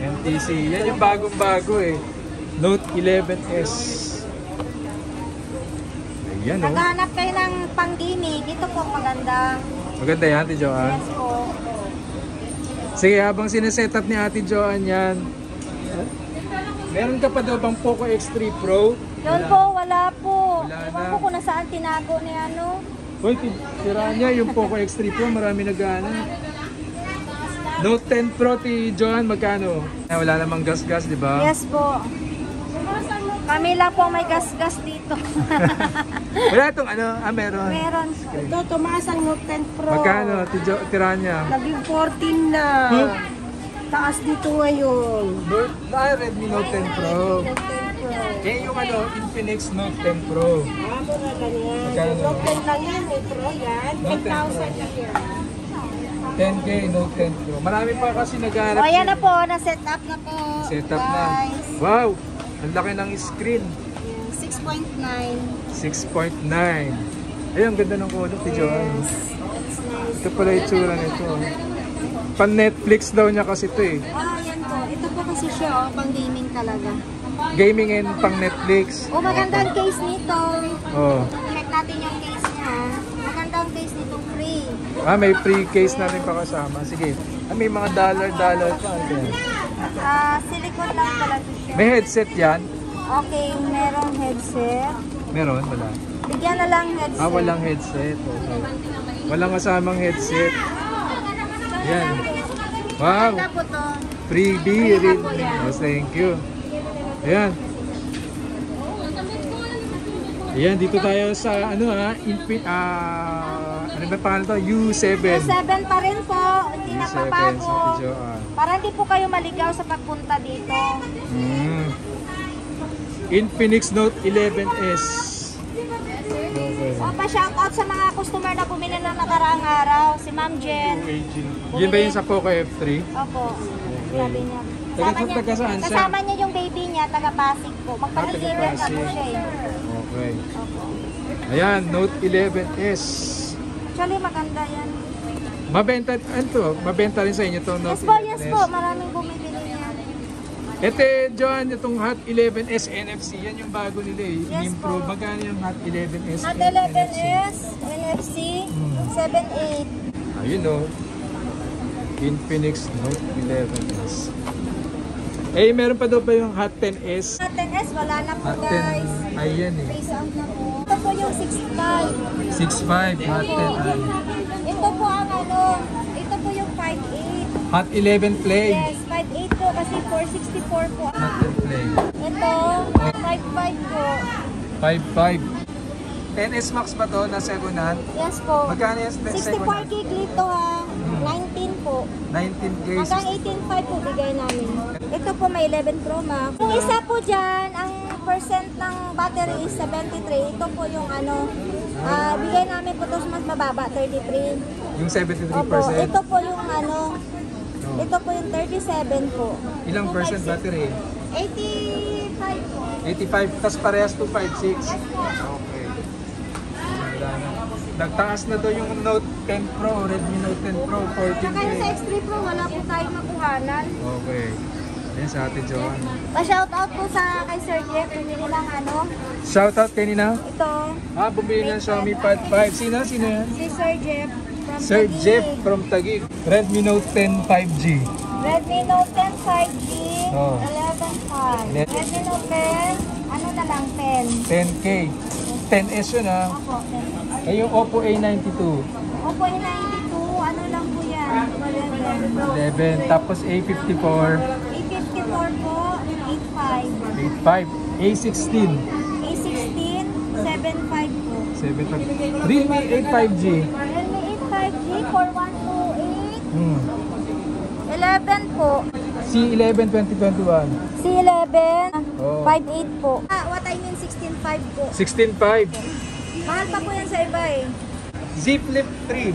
NTC. Yan yung bagong-bago eh. Note 11S. Ayan oh. Naghahanap kayo ng pang-gaming. Ito po maganda. Maganda yan, Ate Joanne. Yes po. Sige, habang sineset up ni Ate Joanne yan, meron ka pa daw bang Poco X3 Pro? Yun po, wala po. Wala Ewan na. po kung nasaan tinago ni ano. Uy, tira niya yung Poco X3 Pro, marami nagana. Note 10 Pro, Ate Joanne, magkano? Wala namang gas-gas, di ba? Yes po. Kami lang po may gas-gas dito. Wala itong ano, meron. Meron. Ito, tumaas ang Note 10 Pro. Magkano, tira niya? Naging 14 na. Huh? Taas dito ngayon. Redmi Note 10 Pro. Eh, yung ano, Infinix Note 10 Pro. Mura ganyan. Magkano? Note 10 lang yan, may Pro yan. Note 10 Pro. 10,000 yan. 10K Note 10 Pro. Marami pa kasi nag-aarap. O yan na po, na-set up na po. Set up na. Guys. Wow! Ang laki ng screen. 6.9. 6.9. Ayun, ganda ng kulot ni Joanne. Ito pala yung tsura nito. Pan-Netflix daw niya kasi ito eh. Ah, yan po. Ito po kasi siya, oh, pang-gaming talaga. Gaming and pang-Netflix. Oh, maganda ang case nito. Oh. Check natin yung case niya. Maganda ang case nito, free. Ah, may free case na rin pa kasama. Sige. Ah, may mga dollar pa. Okay. Silicone lang talaga siya. May headset yan? Okay, merong headset. Meron? Wala. Bigyan na lang headset. Ah, walang headset. Okay. Walang kasamang headset. Yan. Wow! Maganda po to. Freebie rin. Yes, thank you. Ayan. Ayan, dito tayo sa ano ano ba pangalan to? U7. U7 pa rin po. Hindi na U7 pabago. sa Joanne. Para hindi po kayo maligaw sa pagpunta dito. Infinix Note 11S. Okay. O, pa-shoutout sa mga customer na bumili na nakaraang araw. Si Ma'am Jen. Yun ba yung sa Poco F3? Opo. Sabi niya. Taga saan siya? Kasama niya yung baby niya, taga-Pasig po. Magpaligiran na po siya eh. Okay. Opo. Ayan, Note 11S. Actually, maganda yan. Mabenta rin sa inyo itong Note 11S. Yes po. Maraming bumibili niyan. Ito, John, itong Hot 11S NFC, yan yung bago nila eh. Yes Improve. po. Magkano yung Hot 11S? At 11S, NFC, 7.8. Ayun o. Infinix Note 11S. Eh, meron pa daw ba yung Hot 10S? At 10S, wala na po Hot guys. 10, ayan eh. Face out na po. Ito po yung 6.5. 6.5, Hot 10i. Ito po ang ano, ito po yung 5.8. Hot 11 Play. Yes, 5.8 po kasi 464 po. Hot 10 Play. Ito, 5.5 po. 5.5. 10S Max ba to na secondan? Yes po. Magkano yung 64 gig dito ha. 19 po. 19K. Hanggang 18.5 po bigay namin. Ito po may 11 Pro Max. Yung isa po dyan, ang percent ng battery is 73. Ito po yung ano, bigay namin po ito mas mababa, 33. Yung 73%. Opo, ito po yung ano, ito po yung 37 po. Ilang percent battery? 85 po. 85, tas parehas 256. Okay. Ganda na. Nagtaas na to yung Note 10 Pro, Redmi Note 10 Pro, 14K. Saka yung sa X3 Pro, wala po tayong makuhanan. Okay. Yan sa Ate Joanne. Pa-shoutout po sa kay Sir Jeff, bumili lang ano. Shoutout kay Nina. Ito, Bumili ng Xiaomi Pad 5. Sino yan? si Sir Jeff from Sir Taguig. Jeff from Taguig. Redmi Note 10 5G. Redmi Note 10 5G, Oh. 11.5. Redmi Note 10, ano na lang, 10. 10K. 10S yun ha. Opo, 10. Ay yung Oppo A92. Opo, A92, ano lang po yan, 11. 11. Tapos A54. A54 po, 8.5. 85. A16. A16, 7.5 po. 75. Realme 85G. Realme 8 5G, 4128. 11 po. C11 2021. C11, Oh. 5.8 po. What I mean, 16.5 po. 16.5. Mahal pa po yan sa iba eh. Z Flip 3.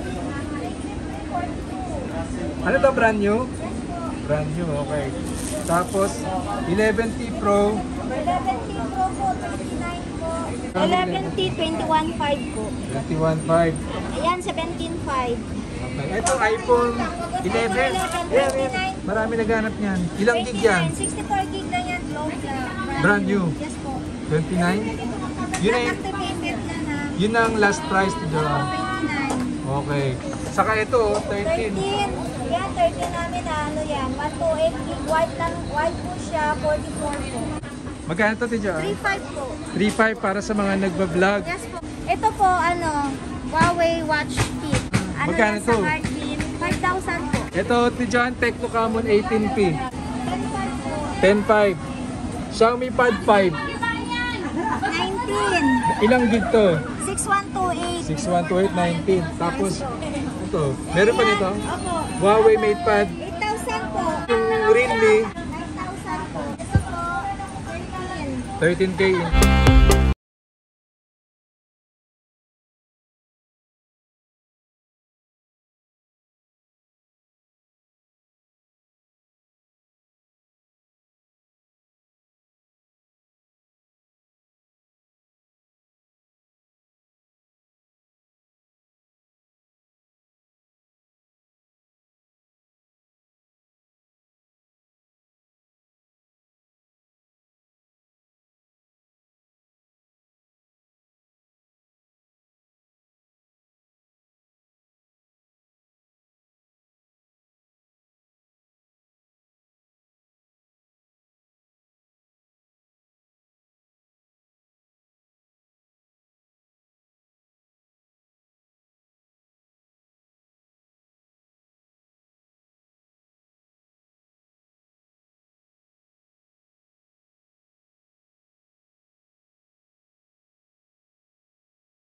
Ano to, brand new? Brand new, okay. Tapos 11T Pro. 11T Pro po, 29 po. 11T, 21.5 po. 21.5. Ayan, 17.5. Ito, iPhone 11. Yeah, marami naghanap niyan. Ilang gig yan? 64 gig na yan, low lang. Brand new. Yes po. 29? Yun na yun. Activated na na. Yun ang last price to Joan. 29. Okay. Saka ito, 13. 13. Yan, 13 namin na ano yan. 128 gig. White lang. White po siya. 44 po. Magkano ito, Joan? 35 po. 3.5 para sa mga nagbablog. Yes po. Ito po, ano, Huawei Watch Fit. Ano Magkano yan to? sa hard beam? 5,000 po. Ito, Joan, Tecno Camon 18P. 10,500 po. 10.5. Xiaomi Pad 5. 19. Ilang gig to? 6128. 6128, 19. Tapos, ito. Meron pa nito? Opo. Huawei MatePad. 8,000 po. Yung Realme. 9,000 po. Ito po, 13. 13K.